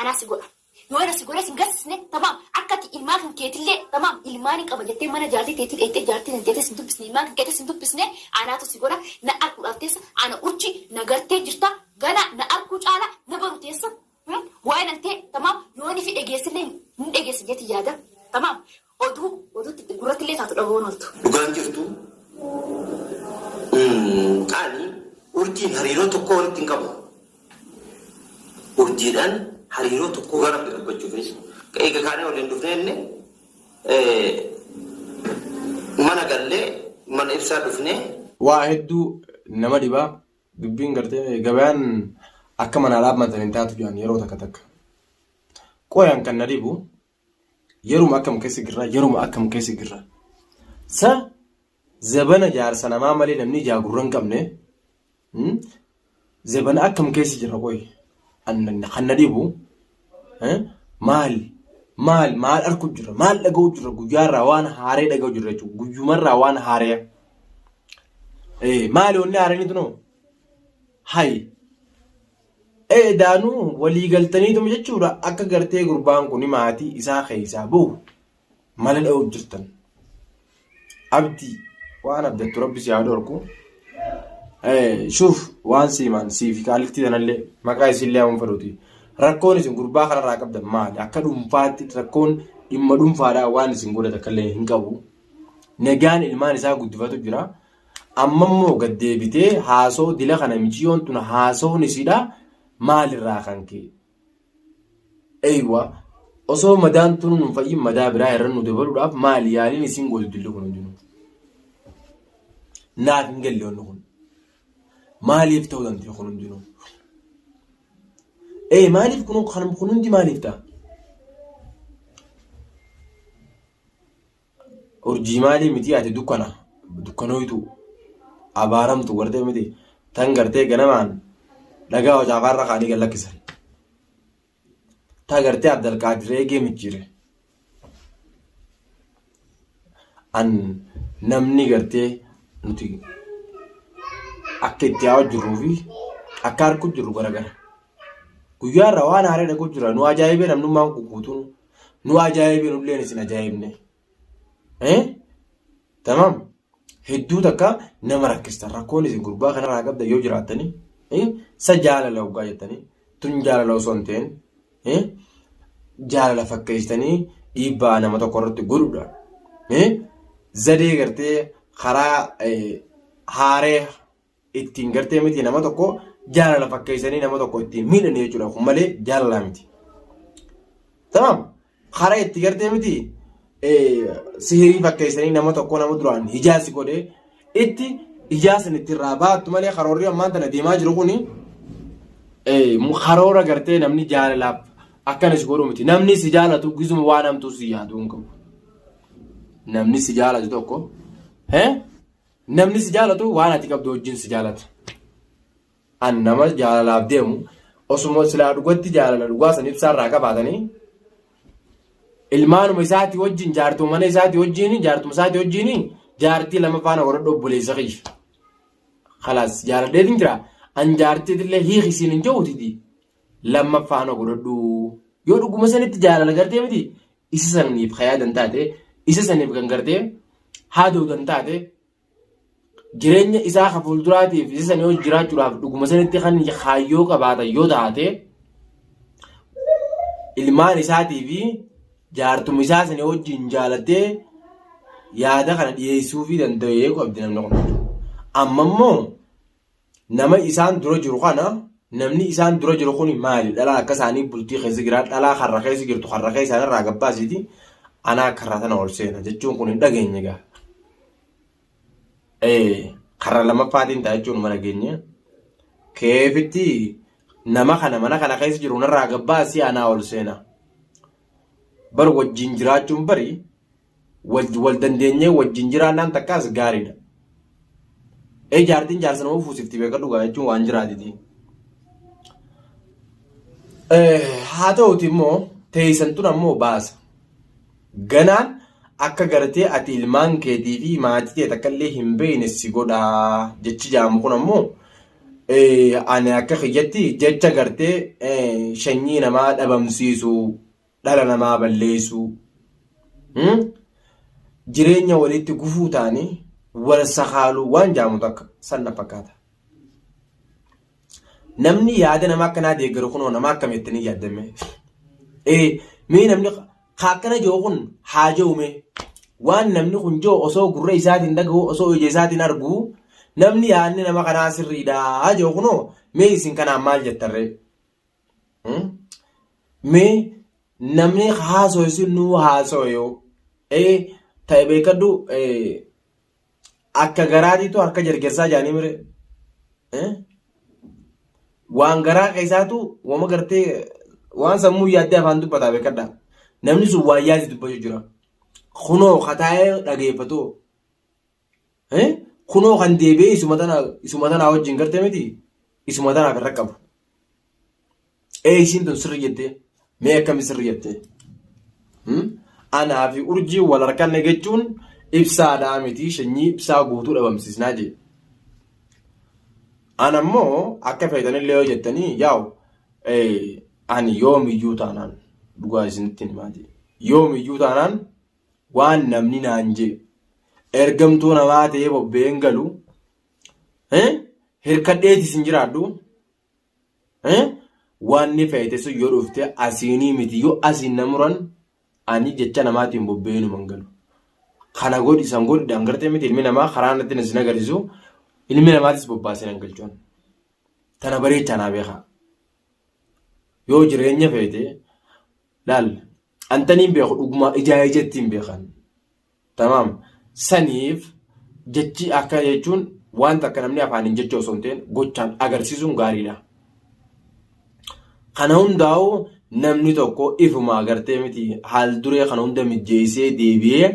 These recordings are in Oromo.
أنا سيقول يوانا سيقول سنقصني تمام أكتي إلماك كيتلي تمام إلماني قبل جتة ما أنا جالتي تيتل إنت جالتي نتيجة سندوب بسني ما كنت سندوب بسني أنا تسيقول نأكل أتيس أنا أرجي نقرتي جرتا غنا نأكل على نبرو تيس وين أنت تمام يواني في إجازة من إجازة جتي جادا تمام ودو تقولت لي تطلعون ولتو دوغان جرتو أني أرجين هريرو تكون تنكبو أرجيدان هريرو تكون غرب بجوفيس كأيك كانوا ولين دفنين mana galle man ibsa dufne waa hedduu nama dhibaa dubbiin gartee gabaan akka mana laabmatan hin taatu jiran yeroo takka takka qoyaan kan na dhibu yeruma akkam keessa girra sa zabana jaarsa namaa malee namni jaagurran qabne zabana akkam keessa jirra qoy kan na dhibu maal arku jirra maal dhaga'u jirra guyyaarraa waan haaree dhaga'u jirra jechuudha guyyumarraa waan haaree maali onni haareenii tunoo hay daanuu walii galtaniitum jechuudha akka gartee gurbaan kun maatii isaa keessaa bu'u mala dha'u jirtan abdii waan abdattu rabbi si haa dhorku shuuf waan siimaan siifi kaaliftii tanallee maqaa isinlee hamuun fedhuuti rakkoon isin gurbaa kanarraa qabdan maali akka dhuunfaatti rakkoon dhimma dhuunfaadhaa waan isin godhata kallee hin qabu nagaan ilmaan isaa guddifatu jira amma immoo gad deebitee haasoo dila kana michiyoon tuna haasoon isiidha maalirraa kan ka'e eeywa osoo madaan tun nun fayyin madaa biraa irra nu dabaluudhaaf maali yaaliin isin godhu dilli kun hundinuu naaf hin galle onni kun maaliif ta'uu danda'e kun hundinuu maaliif kun hundi maaliif ta'a urjii maalii miti ati dukkanooytu abaaramtu gartee miti tan gartee ganamaan dhagaa hojaafaarra kaanii gallakkisan ta gartee abdalqaadir eegee michiire an namni gartee nuti akka itti haa jirruu fi akka harku jirru garagara guyyaarra waan haaree dhaguu jira nu ajaa'ibee namnummaan kukuutuun nu ajaa'ibee nulleen isin ajaa'ibne tamam hedduu takka nama rakkistan rakkoon isin gurbaa kanarraa qabda yoo jiraattanii sa jaalala hoggaa jettanii tun jaalala osoo hin ta'in jaalala fakkeessitanii dhiibbaa nama tokko irratti godhuudha zadee gartee karaa haaree ittiin gartee miti nama tokko jaalala fakkeessanii nama tokko ittiin miidhan jechuudha kun malee jaalala miti tamam karaa itti gartee miti sihirii fakkeessanii nama tokko nama duraan hijaasi godhee itti hijaasan itti irraa baattu malee karoorri ammaan tana deemaa jiru kuni karoora gartee namni jaalalaaf akkanis godhu miti namni si jaalatu gizuma waan hamtuu si yaadu hin qabu namni si jaalatu tokko namni si jaalatu waan ati qabdu wajjin si jaalata an nama jaalalaaf deemu osuma silaa dhugatti jaalala dhugaa san ibsaarraa qabaatanii ilmaanuma isaati wajjin jaartuu mana isaati wajjin jaartii lama faana warra obboleessa qiyya khalaas jaaladheetiin jira an jaartiitillee hiiki isiin hin jawutiti lama faana godhadhu yoo dhuguma sanitti jaalala gartee miti isa saniif khayaadan taate isa saniif kan gartee haadoodan taate jireenya isaa ka fuulduraatiif isa sanii hojii jiraachuudhaaf dhuguma sanitti kan kaayyoo qabaatan yoo taate ilmaan isaatii fi jaartum isaa sanii wajjin jaalattee yaada kana dhiyeessuu fi danda'ee qabdi namni kun amma immoo nama isaan dura jiru kana namni isaan dura jiru kun maali dhalaa akka isaanii bultii keessa jira dhalaa har'a keessa jirtu har'a keessa isaanirraa gabbaasiiti anaa karraa tana ol seena jechuun kun hin dhageenye gaa karra lamaffaatiin ta'a jechuun mana geenye keefitti nama kana mana kana keessa jiru narraa gabbaasii anaa ol seena bar wajjin jiraachuun bari wal dandeenyee wajjin jiraannaan takkaas gaariidha. Jaartiin jaarsa nama fuusifti beeka dhugaa jechuun waan jiraatiti. Haa ta'uuti immoo teessantun ammoo baasa. Ganaan akka gartee ati ilmaan keetii fi maatii ta'e takka illee hin beekne si godhaa jechi jaamu kun ammoo ani akka kiyyatti jecha gartee shanyii namaa dhabamsiisuu, dhala namaa balleessuu, jireenya walitti gufuu ta'anii wal sakaaluu waan jaamu takka sanna fakkaata. Namni yaada nama akkanaa deeggaru kunoo nama akkamitti yaadame? Mee namni akkana jiru kun haa jirume waan namni kun jiru osoo gurra isaatiin dhagahu osoo ija isaatiin argu namni yaadni nama kanaa sirriidhaa jiru kunoo mee isin kanaan maal jettarree? Mee namni haasoo isin nuu haasoo yoo ta'e beekadhu akka garaatiitu harka jargersaa jaanii mire waan garaa keessaatu wama gartee waan sammuu yaaddee afaan dubbataa beekadha. Namni sun waan yaadi dubbachuu jira. Kunoo kataa'ee dhageeffatu. Kunoo kan deebi'ee isuma tanaa wajjin gartee miti isuma tanaaf irra qabu. Isiin tun sirri jettee mee akkami sirri jettee? Anaa fi urjii wal harkanne jechuun ibsaadhaa miti shanyii ibsaa guutuu dhabamsiisnaa jee. Ana immoo akka fayyadamillee yoo jettanii yaa'u ani yoomiyyuu taanaan dhugaa isinitti himaati. Yoomiyyuu taanaan waan namni naan jee ergamtuu namaa ta'ee bobbeen galu hirkadheetis hin jiraadhu waan ni fayyade sun yoo dhufte asiinii miti yoo asiin namuran ani jecha namaatiin bobbeen man galu. Kana godhi san godhi dangartee miti ilmi namaa karaa natti isin agarsiisu ilmi namaatis bobbaasee nan galchuun. Tana bareechaa naa beekaa. Yoo jireenya feete laal antaniin beeku dhuguma ijaa ijattiin beekan. Tamaam saniif jechi akka jechuun wanta akka namni afaaniin jecha osoo hin ta'in gochaan agarsiisuun gaariidha. Kana hundaa'u namni tokko ifuma agartee miti haal duree kana hunda mijjeessee deebi'ee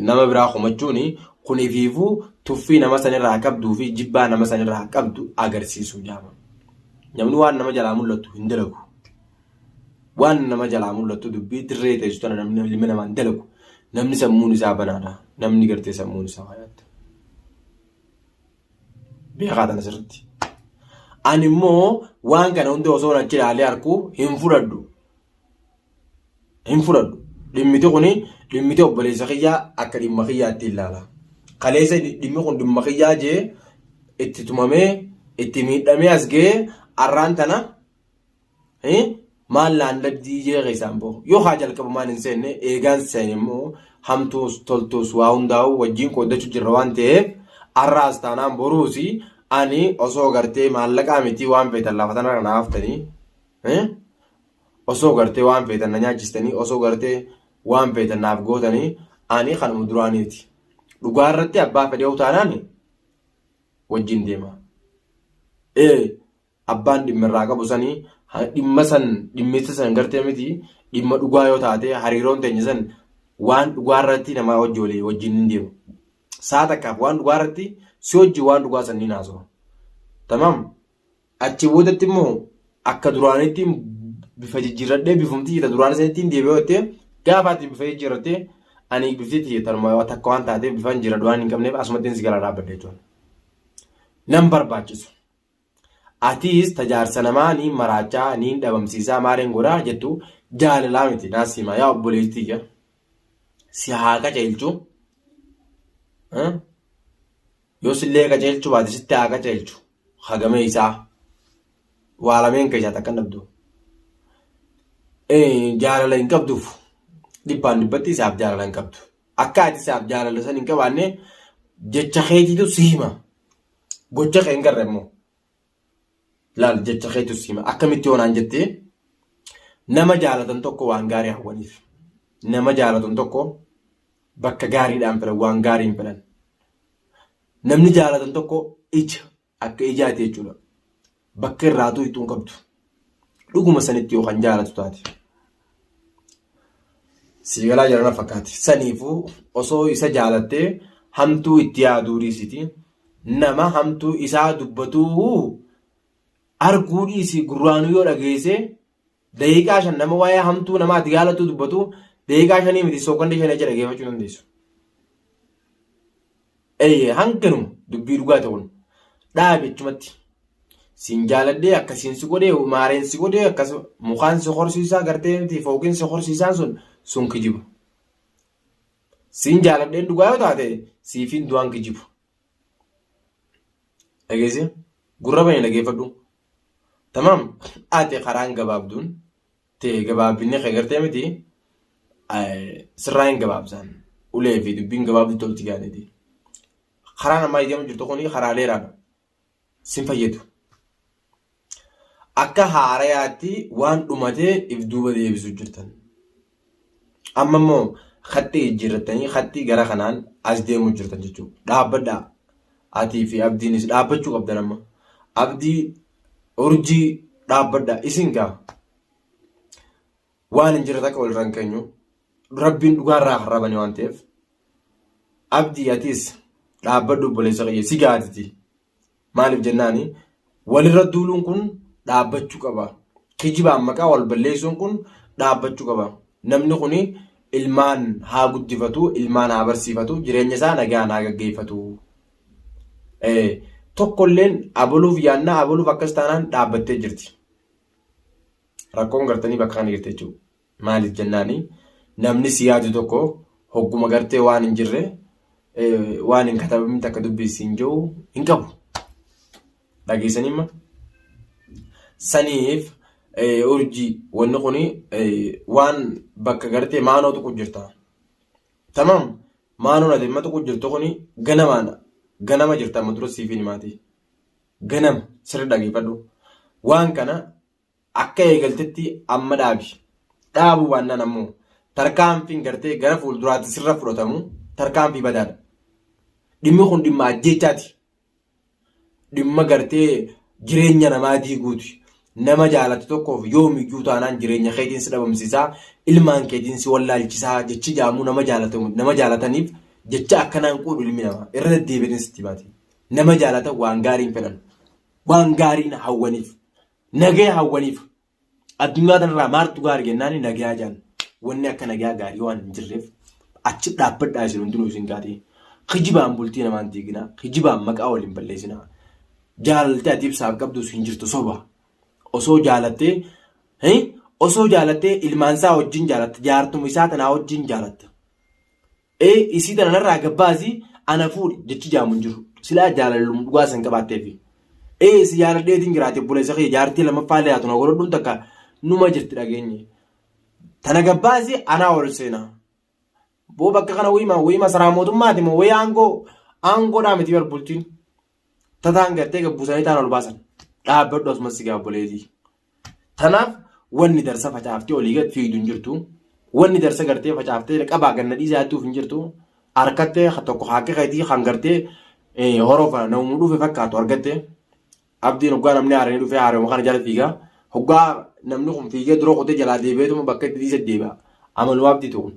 nama biraa komachuun kunifiifuu tuffii nama sanirraa qabduu fi jibbaa nama sanirraa qabdu agarsiisuu jaama. Namni waan nama jalaa mul'atu hin dalagu. Waan nama jalaa mul'atu dubbii dirree teessu namni ilmi namaa hin dalagu. Namni sammuun isaa banaadha. Namni gartee sammuun isaa faayyatta. Beekaa tana sirriitti. Ani immoo waan kana hundi osoo achi ilaalee harkuu hin fudhadhu. Hin fudhadhu. Dhimmiti kuni dhimmiti obboleessa kiyyaa akka dhimma kiyyaatti ilaala. Kaleessa dhimmi kun dhimma kiyyaa jee itti tumamee itti miidhamee as ga'ee arraan tana maal laan labdii jee keessaan ba'u. Yoo haa jalqabumaan hin seenne eegaan seen immoo hamtuus toltuus waa hundaa'u wajjin qooddachuu jirra waan ta'eef arraas taanaan boruusi ani osoo gartee maallaqaa miti waan feetan lafa tana kana haftanii osoo gartee waan feetan na nyaachistanii osoo gartee waan feetan naaf gootanii ani kanuma duraaniiti. Dhugaa irratti abbaa fedhee utaanaan wajjin deema. Abbaan dhimma irraa qabu sanii dhimmisa san gartee miti dhimma dhugaa yoo taate hariiroon teenya san waan dhugaa irratti namaa wajjin hin deemu. Saa takkaaf waan dhugaa irratti si hojii waan dhugaa sanniin haasa'u. Tamaam achi boodatti immoo akka duraanitti bifa jijjiirradhee bifumti jira duraan sanittiin deebi'ee jettee gaafaatti bifa jijjiirrattee ani bifti tarmaa takka waan taateef bifaan jira waan hin qabneef asumattiin si gara dhaabbadhe jechuudha. Nam barbaachisu. Atiis tajaarsa namaa ni maraachaa ni dhabamsiisaa maaliin godhaa jettu jaalalaa miti naasima yaa obboleettii si haa qajeelchu. Yoo sillee qajeelchu baate sitti haa qajeelchu hagame isaa waa lameen keessaa takka dhabdu. Jaalala hin qabduuf dhibbaan dhibbatti isaaf jaalala hin qabdu. Akka ati isaaf jaalala san hin qabaanne jecha keetiitu si hima. Gocha kee hin garre immoo. Laal jecha keetu si hima. Akkamitti yoonaan jettee nama jaalatan tokko waan gaarii hawwaniif. Nama jaalatan tokko bakka gaariidhaan filan waan gaarii hin filan. Namni jaalatan tokko ija akka ijaati jechuudha. Bakka irraatuu itti hin qabdu. Dhuguma sanitti yookaan jaalatu taate. Siigalaa jirana fakkaati. Saniifuu osoo isa jaalattee hamtuu itti yaaduu dhiisiti. Nama hamtuu isaa dubbatuu arguu dhiisi gurraanuu yoo dhageesse daqiiqaa 5 nama waa'ee hamtuu namaatti jaalatu dubbatu daqiiqaa 5 miti sookandii 5 jedha geeffachuu dandeessu. Hanganuma dubbii dhugaa ta'uun dhaabe jechumatti. Siin jaaladhee akkasiin si godhee maareen si godhee akkasuma mukaan si horsiisaa gartee miti fooqiin si horsiisaan sun kijiba. Siin jaaladheen dhugaa yoo taate siifin du'aan kijibu. Dhageesse gurra bane dhageeffadhu. Tamam ate karaan gabaabduun ta'e gabaabinni kee gartee miti sirraa hin gabaabsaan ulee fi dubbiin gabaabduu tolti gaadheeti. Karaan ammaa ijamu jirtu kuni karaa dheeraadha. Sin fayyadu. Akka haarayaatti waan dhumatee if duuba deebisuu jirtan. Amma immoo xaxxii jijjiirratanii xaxxii gara kanaan as deemuu jirtan jechuudha. Dhaabbadhaa. Atii fi abdiinis dhaabbachuu qabdan amma. Abdii urjii dhaabbadhaa. Isin gaa waan hin jirre takka walirra hin keenyu. Rabbiin dhugaarraa harrabanii waan ta'eef. Abdii atiis dhaabbadhu obboleessa qiyye si gaatiti. Maaliif jennaani walirra duuluun kun dhaabbachuu qaba. Kijibaan maqaa wal balleessuun kun dhaabbachuu qaba. Namni kuni ilmaan haa guddifatu, ilmaan haa barsiifatu, jireenya isaa nagaan haa gaggeeffatu. Tokkolleen abaluuf yaannaa abaluuf akkas taanaan dhaabbattee jirti. Rakkoon gartanii bakka kana jirti jechuudha. Maaliif jennaani namni siyaatu tokko hogguma gartee waan hin jirre waan hin katabamin takka dubbisiin jiru hin qabu. Dhageessanimma. Saniif urjii wanni kuni waan bakka gartee maanoo tokko jirta. Tamam maanoon adeemma tokko jirtu kuni ganama jirta amma dura siifin himaati. Ganama sirri dhageeffadhu. Waan kana akka eegaltetti amma dhaabi. Dhaabuu baannaan ammoo tarkaanfiin gartee gara fuulduraatti sirra fudhatamu tarkaanfii badaadha. Dhimmi kun dhimma ajjeechaati. Dhimma gartee jireenya namaa diiguuti. Nama jaalatu tokkoof yoomiyyuu taanaan jireenya keetiin si dhabamsiisaa ilmaan keetiin si wallaalchisaa jechi jaamuu nama jaalataniif jecha akkanaan quudhu ilmi namaa irra deddeebiin sitti baate. Nama jaalatan waan gaariin fedhan waan gaariin hawwaniif nagaya hawwaniif addunyaa kanarraa maaltu gaarii jennaan nagayaa jaan wanni akka nagayaa gaarii waan hin jirreef achi dhaabbadhaa isin hundinuu isin gaatee kijibaan bultii namaan diiginaa kijibaan maqaa waliin balleessinaa. Jaalaltee ati ibsaaf qabdus hin jirtu soba. Osoo jaalattee ilmaan isaa wajjin jaalatte jaartum isaa tanaa wajjin jaalatte. Isii tanarraa gabbaasii ana fuudhi jechi jaamu hin jiru. Silaa jaalalluun dhugaa san qabaatteefi. Si jaaladheetiin jiraate buleessa kee jaartii lammaffaa leeyyaatu na godhadhuun takka numa jirti dhageenye. Tana gabbaasii anaa ol seenaa. Boo bakka kana wayima saraa mootummaati moo wayi aangoodhaa miti barbultiin. Tataan gartee gabbusanii taan ol baasan. Dhaabbadhu asumas sigaa obboleetii. Tanaaf wanni darsa facaaftee olii gad fiigdu hin jirtu. Wanni darsa gartee facaaftee qabaa ganna dhiisaa hattuuf hin jirtu. Harkattee tokko haaqee keetii kan gartee horoofa namuu dhufe fakkaatu argattee. Abdiin hoggaa namni haaranii dhufee haaree kana jala fiigaa. Hoggaa namni kun fiigee duroo qotee jalaa deebi'eetuma bakka itti dhiisa deebi'a. Amaluu abdii ta'uun.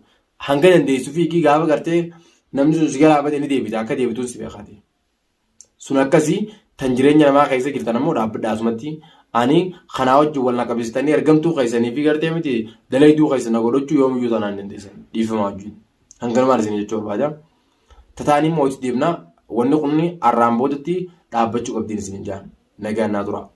Hanga dandeessu fiigii gaafa gartee namni sun si galaafatee ni deebita akka deebituun si beekaate. Sun akkasii tan jireenya namaa keessa jirtan ammoo dhaabbadhaa asumatti ani kanaa wajjin wal naqabsitanii ergamtuu keessanii fi gartee miti dalayduu keessa na godhachuu yoomiyyuu tanaan dandeessan dhiifama wajjin hanganumaan isin jechuu barbaada. Tataanii mootii deemnaa wanni kun arraan boodatti dhaabbachuu qabdiin isin hin jaan nagaan naa tura.